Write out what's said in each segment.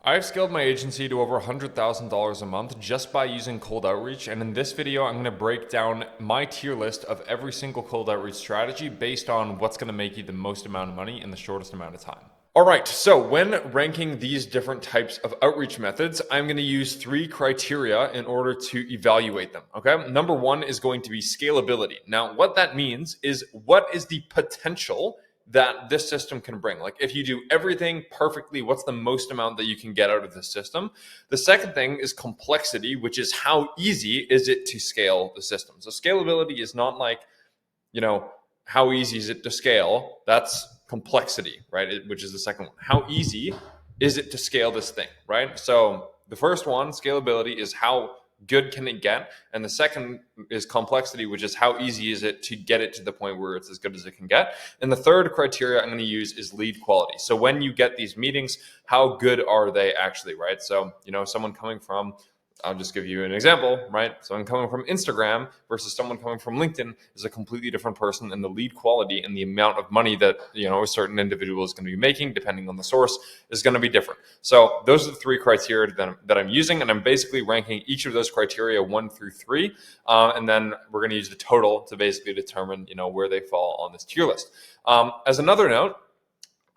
I've scaled my agency to over $100,000 a month just by using cold outreach. And in this video, I'm going to break down my tier list of every single cold outreach strategy based on what's going to make you the most amount of money in the shortest amount of time. All right, so when ranking these different types of outreach methods, I'm going to use three criteria in order to evaluate them. Okay, number one is going to be scalability. Now, what that means is what is the potential that this system can bring? Like, if you do everything perfectly, what's the most amount that you can get out of this system? The second thing is complexity, which is how easy is it to scale the system. So scalability is not like, how easy is it to scale? That's complexity, right? Which is the second one. How easy is it to scale this thing, right? So the first one, scalability, is how good can it get? And the second is complexity, which is how easy is it to get it to the point where it's as good as it can get? And the third criteria I'm going to use is lead quality. So when you get these meetings, how good are they actually, right? So, someone coming from, I'll just give you an example, right? Someone coming from Instagram versus someone coming from LinkedIn is a completely different person, and the lead quality and the amount of money that a certain individual is going to be making, depending on the source, is going to be different. So those are the three criteria that I'm using, and I'm basically ranking each of those criteria 1 through 3, and then we're going to use the total to basically determine where they fall on this tier list. As another note,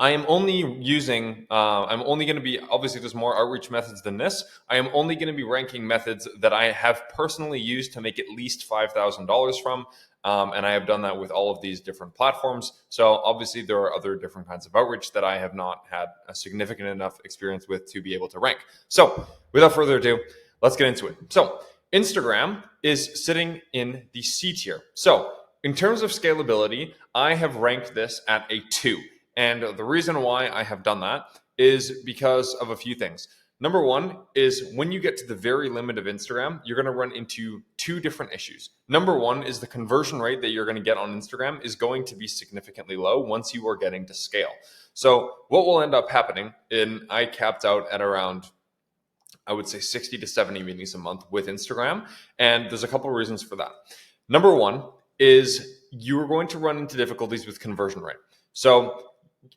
I am only using, I'm only going to be, obviously there's more outreach methods than this. I am only going to be ranking methods that I have personally used to make at least $5,000 from. And I have done that with all of these different platforms. So obviously there are other different kinds of outreach that I have not had a significant enough experience with to be able to rank. So without further ado, let's get into it. So Instagram is sitting in the C tier. So in terms of scalability, I have ranked this at a 2. And the reason why I have done that is because of a few things. Number one is when you get to the very limit of Instagram, you're going to run into two different issues. Number one is the conversion rate that you're going to get on Instagram is going to be significantly low once you are getting to scale. So what will end up happening, I capped out at around, I would say 60 to 70 meetings a month with Instagram. And there's a couple of reasons for that. Number one is you're going to run into difficulties with conversion rate. So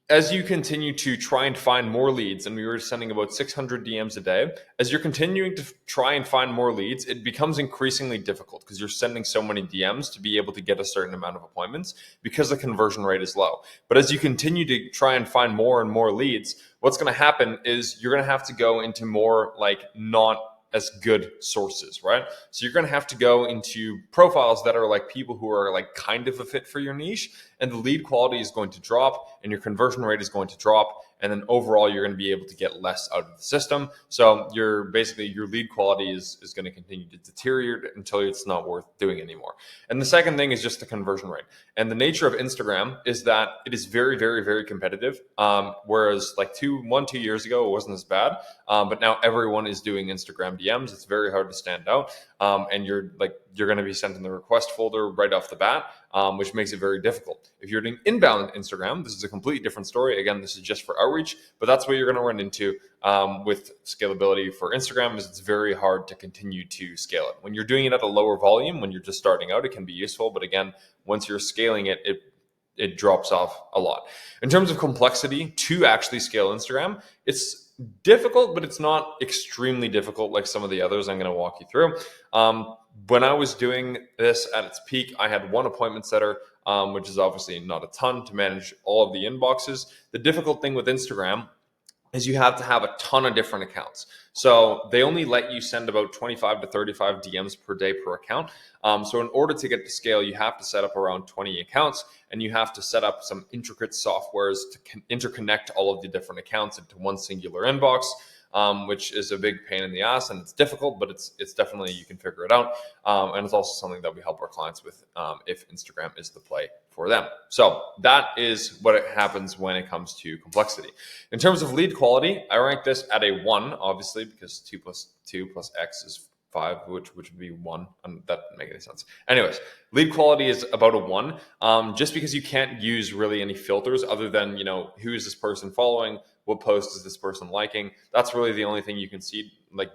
as you continue to try and find more leads, and we were sending about 600 DMs a day, as you're continuing to try and find more leads, it becomes increasingly difficult because you're sending so many DMs to be able to get a certain amount of appointments because the conversion rate is low. But as you continue to try and find more and more leads, what's going to happen is you're going to have to go into more like not as good sources, right? So you're going to have to go into profiles that are like people who are like kind of a fit for your niche, and the lead quality is going to drop and your conversion rate is going to drop. And then overall, you're going to be able to get less out of the system. So your lead quality is going to continue to deteriorate until it's not worth doing anymore. And the second thing is just the conversion rate. And the nature of Instagram is that it is very, very, very competitive. Whereas like 2 years ago, it wasn't as bad. But now everyone is doing Instagram DMs. It's very hard to stand out. And you're going to be sent in the request folder right off the bat, which makes it very difficult. If you're doing inbound Instagram, this is a completely different story. Again, this is just for outreach, but that's what you're going to run into with scalability for Instagram. Is it's very hard to continue to scale it. When you're doing it at a lower volume, when you're just starting out, it can be useful. But again, once you're scaling it, it drops off a lot. In terms of complexity to actually scale Instagram, it's difficult, but it's not extremely difficult like some of the others I'm going to walk you through. When I was doing this at its peak, I had one appointment setter, which is obviously not a ton to manage all of the inboxes. The difficult thing with Instagram is you have to have a ton of different accounts. So they only let you send about 25 to 35 DMs per day per account. So in order to get to scale, you have to set up around 20 accounts, and you have to set up some intricate softwares to interconnect all of the different accounts into one singular inbox. Which is a big pain in the ass, and it's difficult, but it's definitely, you can figure it out. And it's also something that we help our clients with if Instagram is the play for them. So that is what happens when it comes to complexity. In terms of lead quality, I rank this at a 1, obviously, because 2 plus 2 plus X is 5, which would be 1, and that doesn't make any sense. Anyways, lead quality is about a 1, just because you can't use really any filters other than, who is this person following? What post is this person liking? That's really the only thing you can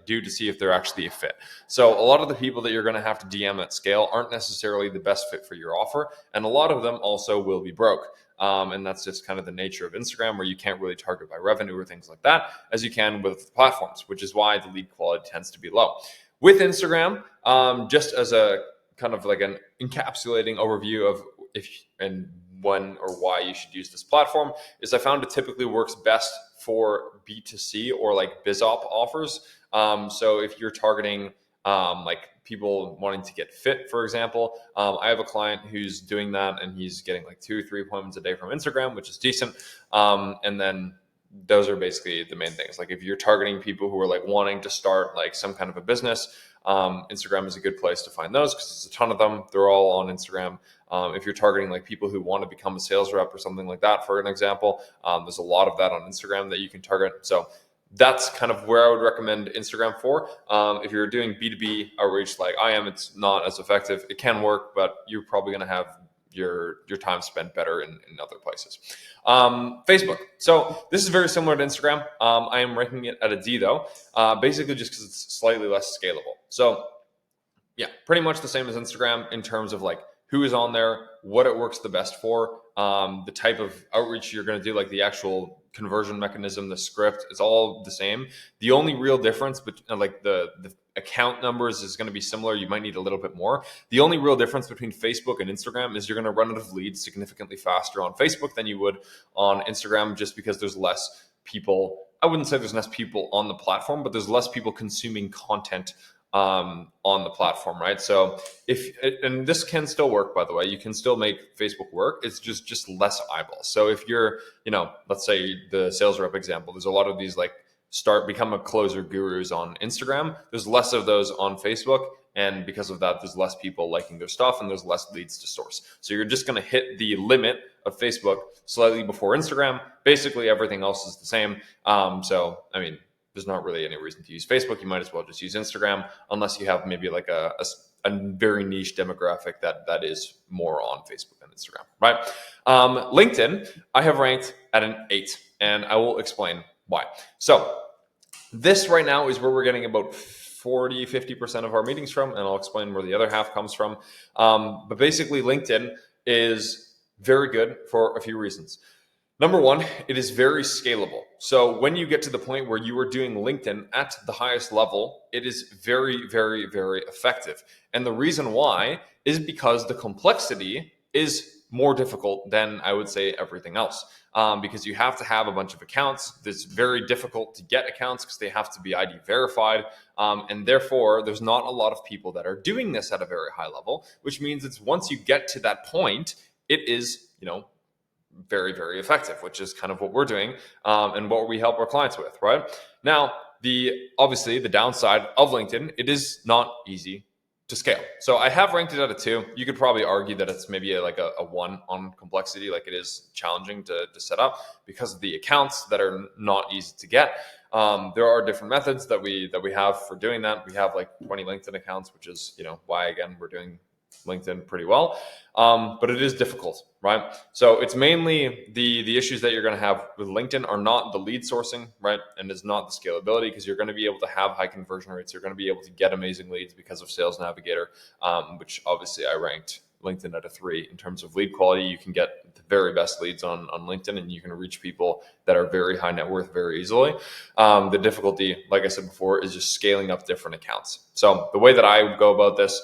do to see if they're actually a fit. So a lot of the people that you're going to have to DM at scale aren't necessarily the best fit for your offer, and a lot of them also will be broke. And that's just kind of the nature of Instagram, where you can't really target by revenue or things like that as you can with platforms, which is why the lead quality tends to be low. With Instagram, just as a kind of like an encapsulating overview of if and when or why you should use this platform, is I found it typically works best for B2C or like BizOp offers. So if you're targeting like people wanting to get fit, for example, I have a client who's doing that, and he's getting like 2 or 3 appointments a day from Instagram, which is decent. And then those are basically the main things. Like if you're targeting people who are like wanting to start like some kind of a business, Instagram is a good place to find those because there's a ton of them. They're all on Instagram. If you're targeting like people who want to become a sales rep or something like that, for an example, there's a lot of that on Instagram that you can target. So that's kind of where I would recommend Instagram for. If you're doing B2B outreach like I am, it's not as effective. It can work, but you're probably going to have your time spent better in other places. Facebook. So this is very similar to Instagram. I am ranking it at a D though, basically just because it's slightly less scalable. So yeah, pretty much the same as Instagram in terms of like who is on there, what it works the best for, the type of outreach you're going to do, like the actual conversion mechanism, the script, it's all the same. The only real difference, but like the account numbers is going to be similar. You might need a little bit more. The only real difference between Facebook and Instagram is you're going to run out of leads significantly faster on Facebook than you would on Instagram, just because there's less people. I wouldn't say there's less people on the platform, but there's less people consuming content on the platform, right? So and this can still work, by the way, you can still make Facebook work. It's just less eyeballs. So if you're, let's say the sales rep example, there's a lot of these like become a closer gurus on Instagram. There's less of those on Facebook. And because of that, there's less people liking their stuff and there's less leads to source. So you're just going to hit the limit of Facebook slightly before Instagram. Basically, everything else is the same. So, I mean, there's not really any reason to use Facebook. You might as well just use Instagram, unless you have maybe like a very niche demographic that is more on Facebook than Instagram, right? LinkedIn, I have ranked at an 8, and I will explain why. So this right now is where we're getting about 40-50% of our meetings from, and I'll explain where the other half comes from. But basically, LinkedIn is very good for a few reasons. Number one, it is very scalable. So when you get to the point where you are doing LinkedIn at the highest level, it is very, very, very effective. And the reason why is because the complexity is more difficult than, I would say, everything else. Because you have to have a bunch of accounts. It's very difficult to get accounts because they have to be ID verified. And therefore, there's not a lot of people that are doing this at a very high level, which means it's once you get to that point, it is, very, very effective, which is kind of what we're doing and what we help our clients with, right? Now, obviously the downside of LinkedIn, it is not easy to scale. So I have ranked it at a 2. You could probably argue that it's maybe a 1 on complexity, like it is challenging to set up because of the accounts that are not easy to get. There are different methods that we have for doing that. We have like 20 LinkedIn accounts, which is, why, again, we're doing LinkedIn pretty well. But it is difficult, right? So it's mainly the issues that you're going to have with LinkedIn are not the lead sourcing, right? And it's not the scalability, because you're going to be able to have high conversion rates. You're going to be able to get amazing leads because of Sales Navigator, which obviously I ranked LinkedIn at a 3 in terms of lead quality. You can get the very best leads on LinkedIn, and you can reach people that are very high net worth very easily. The difficulty, like I said before, is just scaling up different accounts. So the way that I go about this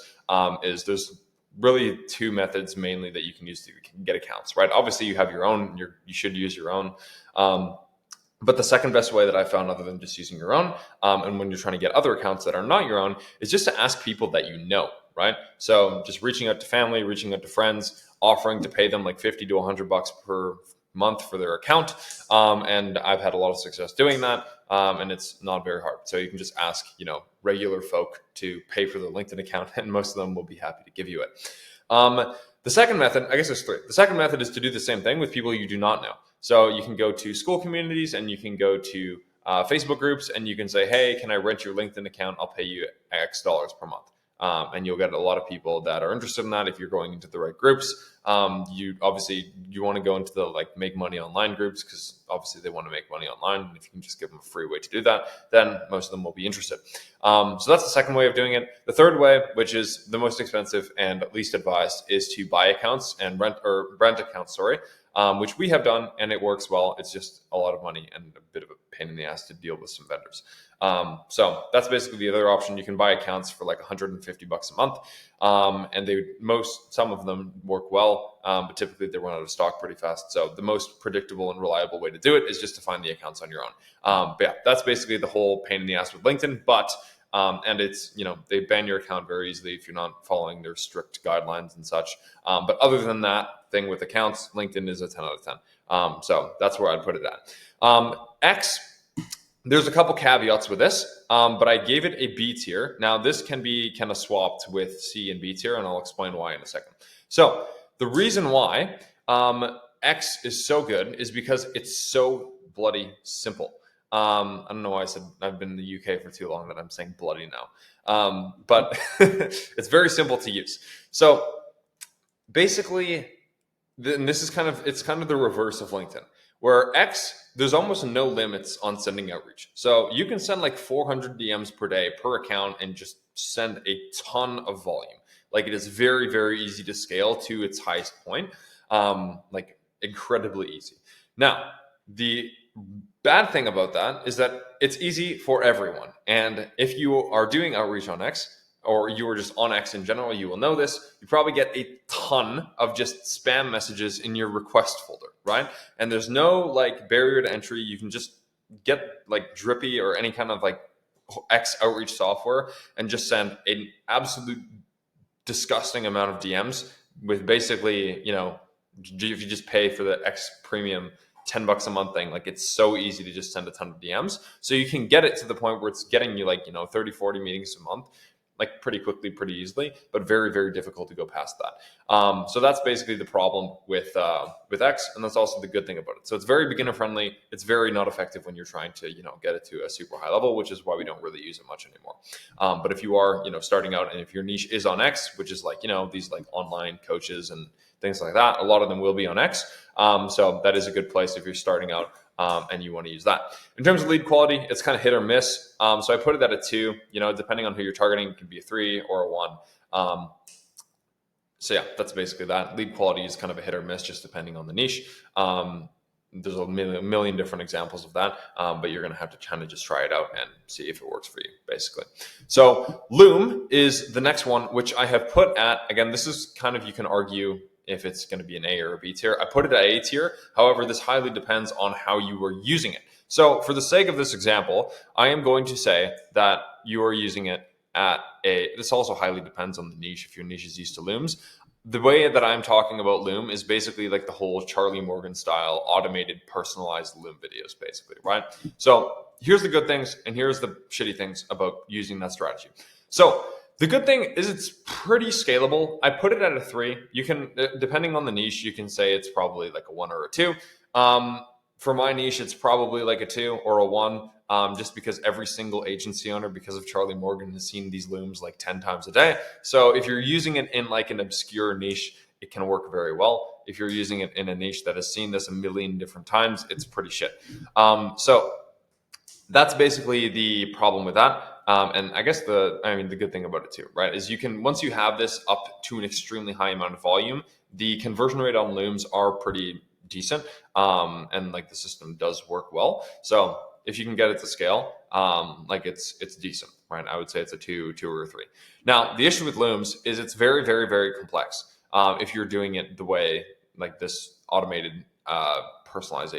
is there's really 2 methods mainly that you can use to get accounts, right? Obviously you have your own, you should use your own. But the second best way that I found, other than just using your own, and when you're trying to get other accounts that are not your own, is just to ask people that you know, right? So just reaching out to family, reaching out to friends, offering to pay them like $50 to $100 per month for their account. And I've had a lot of success doing that. And it's not very hard. So you can just ask, regular folk to pay for the LinkedIn account, and most of them will be happy to give you it. The second method, I guess there's 3. The second method is to do the same thing with people you do not know. So you can go to school communities, and you can go to Facebook groups, and you can say, hey, can I rent your LinkedIn account? I'll pay you X dollars per month. And you'll get a lot of people that are interested in that if you're going into the right groups. You want to go into the make money online groups, because obviously they want to make money online. And if you can just give them a free way to do that, then most of them will be interested. So that's the second way of doing it. The third way, which is the most expensive and least advised, is to buy accounts and rent accounts. which we have done, and it works well. It's just a lot of money and a bit of a pain in the ass to deal with some vendors. So that's basically the other option. You can buy accounts for like $150 a month, and some of them work well, but typically they run out of stock pretty fast. So the most predictable and reliable way to do it is just to find the accounts on your own. But yeah, that's basically the whole pain in the ass with LinkedIn. But and it's, they ban your account very easily if you're not following their strict guidelines and such. But other than that thing with accounts, LinkedIn is a 10 out of 10. So that's where I'd put it at. X, there's a couple caveats with this, but I gave it a B tier. Now, this can be kind of swapped with C and B tier, and I'll explain why in a second. So the reason why X is so good is because it's so bloody simple. I don't know why I said I've been in the UK for too long that I'm saying bloody now. But it's very simple to use. So basically, and this is kind of the reverse of LinkedIn, where X, there's almost no limits on sending outreach. So you can send like 400 DMs per day per account and just send a ton of volume. Like, it is very, very easy to scale to its highest point, like incredibly easy. Now, the bad thing about that is that it's easy for everyone. And if you are doing outreach on X, or you are just on X in general, you will know this. You probably get a ton of just spam messages in your request folder, right? And there's no like barrier to entry. You can just get like Drippy or any kind of like X outreach software and just send an absolute disgusting amount of DMs with basically, if you just pay for the X premium $10 a month thing, like, it's so easy to just send a ton of DMs. So you can get it to the point where it's getting you like, 30, 40 meetings a month, like pretty quickly, pretty easily, but very, very difficult to go past that. So that's basically the problem with X, and that's also the good thing about it. So it's very beginner friendly. It's very not effective when you're trying to, get it to a super high level, which is why we don't really use it much anymore. But if you are, starting out, and if your niche is on X, which is like, these like online coaches and things like that, a lot of them will be on X. So that is a good place if you're starting out. And you want to use that. In terms of lead quality, it's kind of hit or miss. So I put it at a 2, depending on who you're targeting, it can be a 3 or a 1. So yeah, that's basically that. Lead quality is kind of a hit or miss, just depending on the niche. There's a million different examples of that, but you're going to have to kind of just try it out and see if it works for you, basically. So Loom is the next one, which I have put at, again, this is kind of, you can argue if it's going to be an A or a B tier. I put it at A tier. However, this highly depends on how you are using it. So for the sake of this example, I am going to say that you are using it at A. This also highly depends on the niche, if your niche is used to Looms. The way that I'm talking about Loom is basically like the whole Charlie Morgan style automated personalized Loom videos, basically, right? So here's the good things and here's the shitty things about using that strategy. So the good thing is it's pretty scalable. I put it at a 3. You can, depending on the niche, you can say it's probably like a 1 or a 2. For my niche, it's probably like a 2 or a 1, just because every single agency owner, because of Charlie Morgan, has seen these Looms like 10 times a day. So if you're using it in like an obscure niche, it can work very well. If you're using it in a niche that has seen this a million different times, it's pretty shit. So that's basically the problem with that. And I guess the good thing about it too, right, is you can, once you have this up to an extremely high amount of volume, the conversion rate on Looms are pretty decent. And like the system does work well. So if you can get it to scale, like it's decent, right? I would say it's a 2 or a 3. Now, the issue with Looms is it's very, very, very complex. If you're doing it the way, like this automated personalized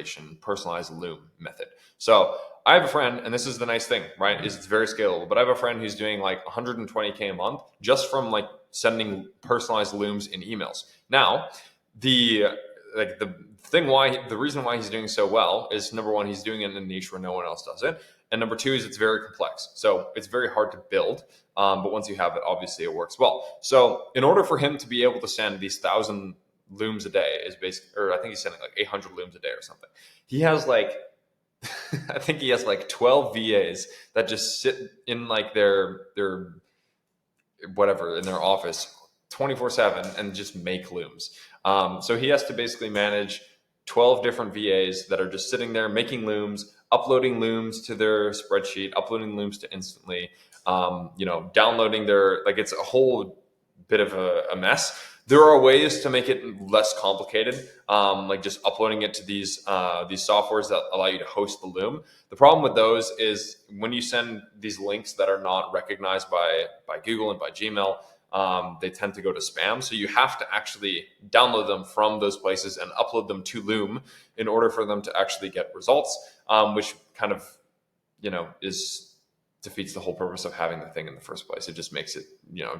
Loom method. So I have a friend, and this is the nice thing, right, is it's very scalable, but I have a friend who's doing like 120K a month just from like sending personalized Looms in emails. Now, the reason why he's doing so well is, number one, he's doing it in a niche where no one else does it. And number 2 is it's very complex. So it's very hard to build. But once you have it, obviously it works well. So in order for him to be able to send these 1,000 Looms a day is basically, or I think he's sending like 800 Looms a day or something. He has like, I think he has like 12 VAs that just sit in like their whatever, in their office 24/7 and just make Looms. So he has to basically manage 12 different VAs that are just sitting there making Looms, uploading Looms to their spreadsheet, uploading Looms to Instantly, downloading their, like, it's a whole bit of a mess. There are ways to make it less complicated, like just uploading it to these softwares that allow you to host the Loom. The problem with those is when you send these links that are not recognized by Google and by Gmail, they tend to go to spam. So you have to actually download them from those places and upload them to Loom in order for them to actually get results, which kind of, is defeats the whole purpose of having the thing in the first place. It just makes it,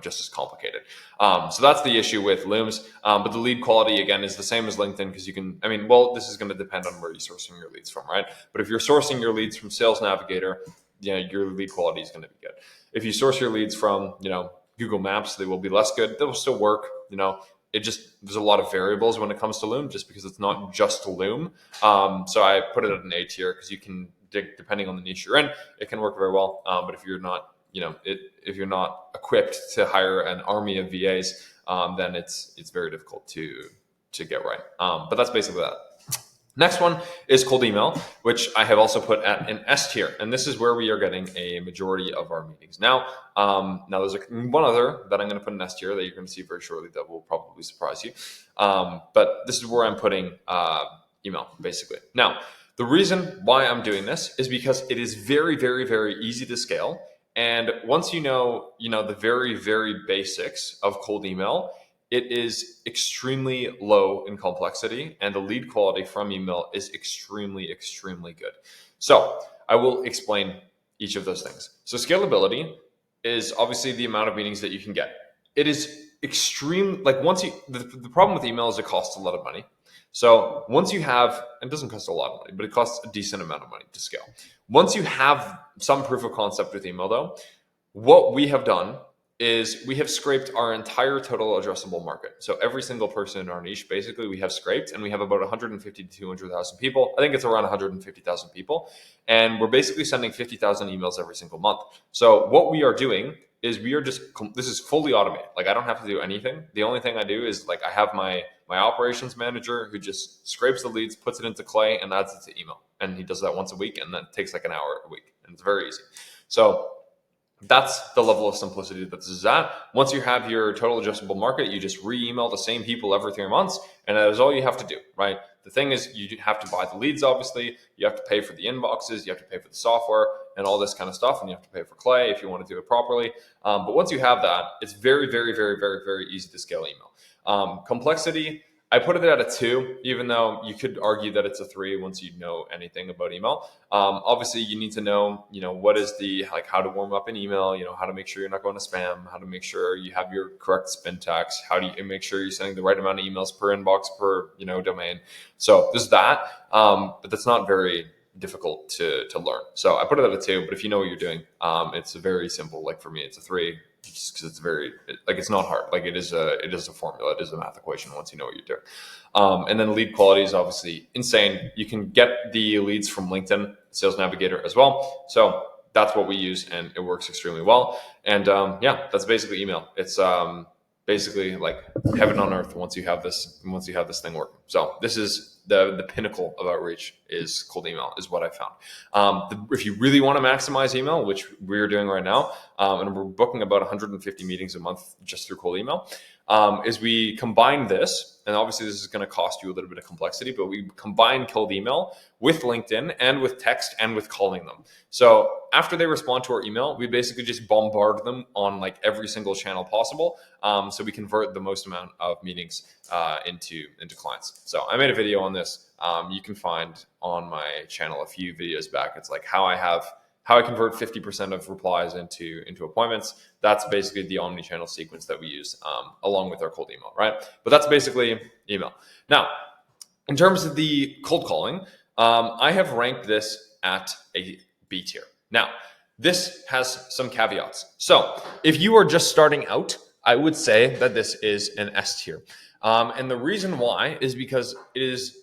just as complicated. So that's the issue with Looms. But the lead quality, again, is the same as LinkedIn because you can, this is going to depend on where you're sourcing your leads from, right? But if you're sourcing your leads from Sales Navigator, your lead quality is going to be good. If you source your leads from, Google Maps, they will be less good. They will still work, there's a lot of variables when it comes to Loom just because it's not just Loom. So I put it at an A tier because you can, depending on the niche you're in, it can work very well. But if you're not, if you're not equipped to hire an army of VAs, then it's very difficult to get right. But that's basically that. Next one is cold email, which I have also put at an S tier. And this is where we are getting a majority of our meetings. Now there's one other that I'm going to put in S tier that you're going to see very shortly that will probably surprise you. But this is where I'm putting email, basically. Now, the reason why I'm doing this is because it is very, very, very easy to scale. And once you know the very, very basics of cold email, it is extremely low in complexity, and the lead quality from email is extremely, extremely good. So I will explain each of those things. So scalability is obviously the amount of meetings that you can get. It is extreme. Like the problem with email is it costs a lot of money. So once you have, it doesn't cost a lot of money, but it costs a decent amount of money to scale. Once you have some proof of concept with email though, what we have done is we have scraped our entire total addressable market. So every single person in our niche, basically we have scraped, and we have about 150 to 200,000 people. I think it's around 150,000 people. And we're basically sending 50,000 emails every single month. So what we are doing is this is fully automated. Like I don't have to do anything. The only thing I do is I have my operations manager who just scrapes the leads, puts it into Clay, and adds it to email. And he does that once a week, and that takes like an hour a week. And it's very easy. So that's the level of simplicity that this is at. Once you have your total addressable market, you just re-email the same people every 3 months, and that is all you have to do, right? The thing is, you have to buy the leads, obviously. You have to pay for the inboxes. You have to pay for the software and all this kind of stuff, and you have to pay for Clay if you want to do it properly. But once you have that, it's very, very, very, very, very easy to scale email. Complexity, I put it at a 2, even though you could argue that it's a 3 once you know anything about email. Obviously, you need to know, what is how to warm up an email, how to make sure you're not going to spam, how to make sure you have your correct spin tags, how do you make sure you're sending the right amount of emails per inbox, per, domain. So there's that, but that's not very difficult to learn. So I put it at a 2, but if you know what you're doing, it's a very simple, for me, it's a 3. Just because it's not hard. It is a formula. It is a math equation once you know what you're doing. And then lead quality is obviously insane. You can get the leads from LinkedIn Sales Navigator as well. So that's what we use, and it works extremely well. And that's basically email. It's basically like heaven on earth once you have this thing working. So this is the pinnacle of outreach is cold email, is what I found. If you really want to maximize email, which we're doing right now, and we're booking about 150 meetings a month just through cold email, is we combine this, and obviously this is going to cost you a little bit of complexity, but we combine cold email with LinkedIn and with text and with calling them. So after they respond to our email, we basically just bombard them on every single channel possible, so we convert the most amount of meetings into clients. So I made a video on this. You can find on my channel a few videos back. It's how I convert 50% of replies into appointments. That's basically the omni-channel sequence that we use along with our cold email, right? But that's basically email. Now, in terms of the cold calling, I have ranked this at a B tier. Now, this has some caveats. So if you are just starting out, I would say that this is an S tier. And the reason why is because it is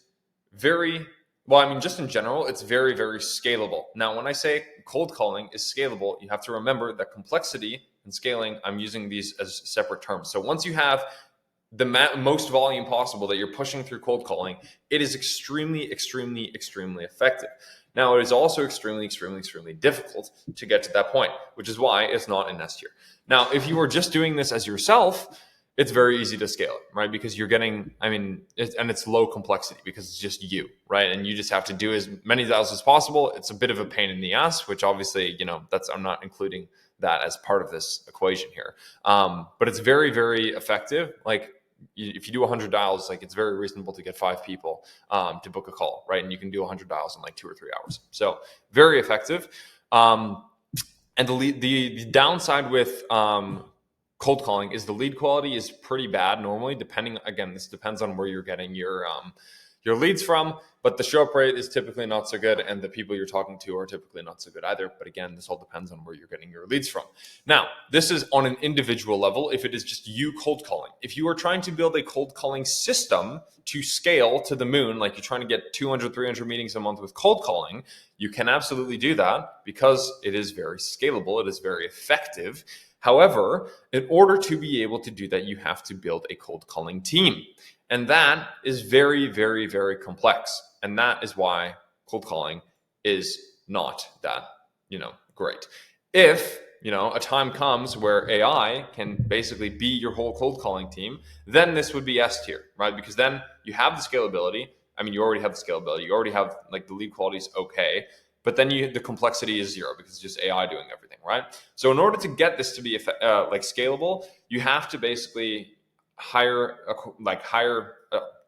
just in general, it's very, very scalable. Now, when I say cold calling is scalable, you have to remember that complexity and scaling, I'm using these as separate terms. So once you have the most volume possible that you're pushing through cold calling, it is extremely, extremely, extremely effective. Now, it is also extremely, extremely, extremely difficult to get to that point, which is why it's not in S tier. Now, if you are just doing this as yourself, it's very easy to scale it, right? Because you're getting, it's low complexity because it's just you, right? And you just have to do as many dials as possible. It's a bit of a pain in the ass, which obviously, I'm not including that as part of this equation here. But it's very, very effective. Like if you do 100 dials, like it's very reasonable to get 5 people to book a call, right? And you can do 100 dials in like 2 or 3 hours. So very effective. And the downside with cold calling is the lead quality is pretty bad normally. This depends on where you're getting your leads from, but the show up rate is typically not so good, and the people you're talking to are typically not so good either. But again, this all depends on where you're getting your leads from. Now, this is on an individual level. If it is just you cold calling, if you are trying to build a cold calling system to scale to the moon, like you're trying to get 200, 300 meetings a month with cold calling, you can absolutely do that because it is very scalable. It is very effective. However, in order to be able to do that, you have to build a cold calling team. And that is very, very, very complex. And that is why cold calling is not that, great. If, a time comes where AI can basically be your whole cold calling team, then this would be S tier, right? Because then you have the scalability. You already have the scalability. You already have like the lead quality is okay. But then the complexity is zero because it's just AI doing everything, right? So in order to get this to be scalable, you have to basically hire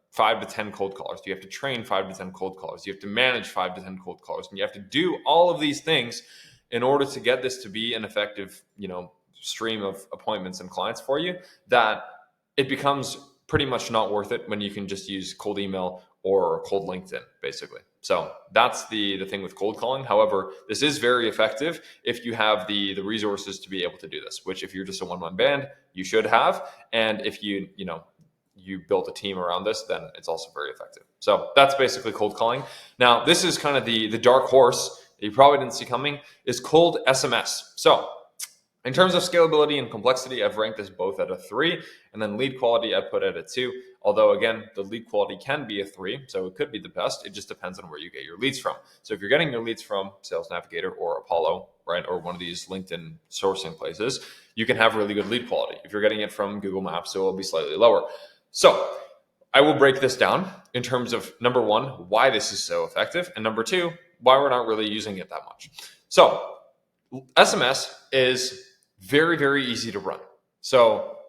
5 to 10 cold callers. You have to train 5 to 10 cold callers. You have to manage 5 to 10 cold callers, and you have to do all of these things in order to get this to be an effective, stream of appointments and clients for you. That it becomes pretty much not worth it when you can just use cold email or cold LinkedIn, basically. So that's the thing with cold calling. However, this is very effective if you have the resources to be able to do this, which if you're just a one-man band, you should have. And if you built a team around this, then it's also very effective. So that's basically cold calling. Now, this is kind of the dark horse that you probably didn't see coming, is cold SMS. So in terms of scalability and complexity, I've ranked this both at a 3, and then lead quality I put at a 2. Although again, the lead quality can be a 3, so it could be the best. It just depends on where you get your leads from. So if you're getting your leads from Sales Navigator or Apollo, right, or one of these LinkedIn sourcing places, you can have really good lead quality. If you're getting it from Google Maps, it will be slightly lower. So I will break this down in terms of, number 1, why this is so effective, and number 2, why we're not really using it that much. So SMS is very, very easy to run. So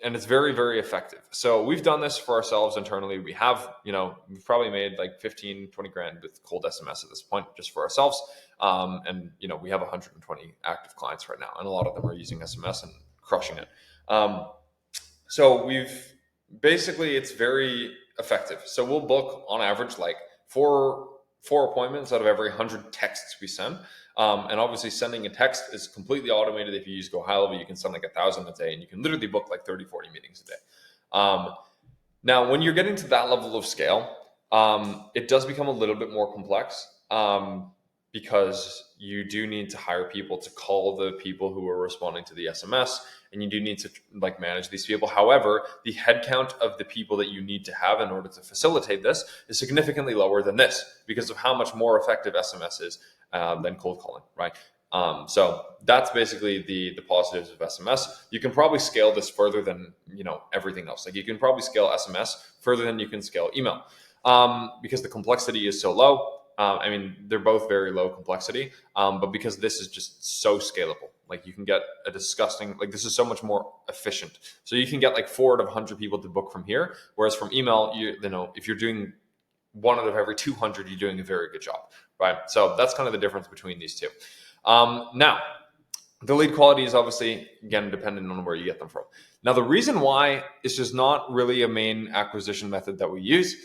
and it's very, very effective. So we've done this for ourselves internally. We have, we've probably made like 15, 20 grand with cold SMS at this point, just for ourselves. And we have 120 active clients right now, and a lot of them are using SMS and crushing it. So it's very effective. So we'll book on average like four appointments out of every 100 texts we send. And obviously sending a text is completely automated. If you use Go High Level, you can send like 1,000 a day, and you can literally book like 30, 40 meetings a day. Now, when you're getting to that level of scale, it does become a little bit more complex because you do need to hire people to call the people who are responding to the SMS, and you do need to manage these people. However, the headcount of the people that you need to have in order to facilitate this is significantly lower than this because of how much more effective SMS is than cold calling, right? So that's basically the positives of SMS. You can probably scale this further than everything else. Like you can probably scale SMS further than you can scale email because the complexity is so low. They're both very low complexity, but because this is just so scalable, like you can get this is so much more efficient. So you can get like 4 out of 100 people to book from here. Whereas from email, if you're doing 1 out of every 200, you're doing a very good job, right? So that's kind of the difference between these two. Now, the lead quality is obviously, again, dependent on where you get them from. Now, the reason why it's just not really a main acquisition method that we use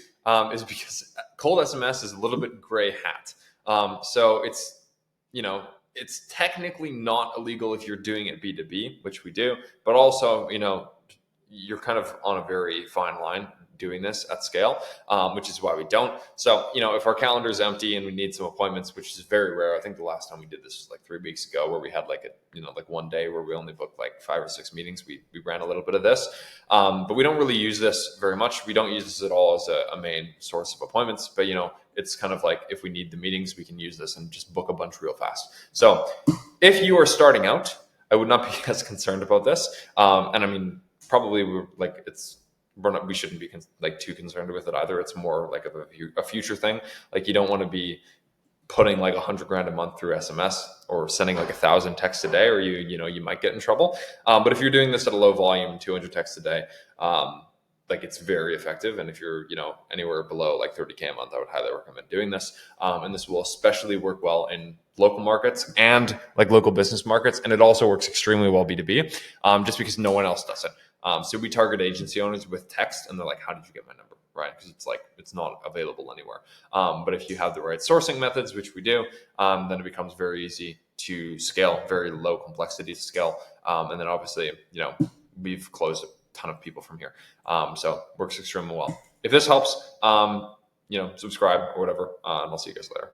is because cold SMS is a little bit gray hat. So it's technically not illegal if you're doing it B2B, which we do, but also, you're kind of on a very fine line doing this at scale, which is why we don't. So, if our calendar is empty and we need some appointments, which is very rare. I think the last time we did this was like 3 weeks ago, where we had like one day where we only booked like 5 or 6 meetings. We ran a little bit of this, but we don't really use this very much. We don't use this at all as a main source of appointments, but it's kind of like if we need the meetings, we can use this and just book a bunch real fast. So if you are starting out, I would not be as concerned about this. probably we shouldn't be like too concerned with it either. It's more like a future thing. Like you don't want to be putting like 100 grand a month through SMS or sending like 1,000 texts a day, or you might get in trouble. But if you're doing this at a low volume, 200 texts a day, like it's very effective. And if you're, anywhere below like 30K a month, I would highly recommend doing this. And this will especially work well in local markets and like local business markets. And it also works extremely well B2B, just because no one else does it. So we target agency owners with text, and they're like, how did you get my number? Right? Because it's not available anywhere. But if you have the right sourcing methods, which we do, then it becomes very easy to scale, very low complexity to scale. And then obviously, we've closed a ton of people from here. So works extremely well. If this helps, subscribe or whatever, and I'll see you guys later.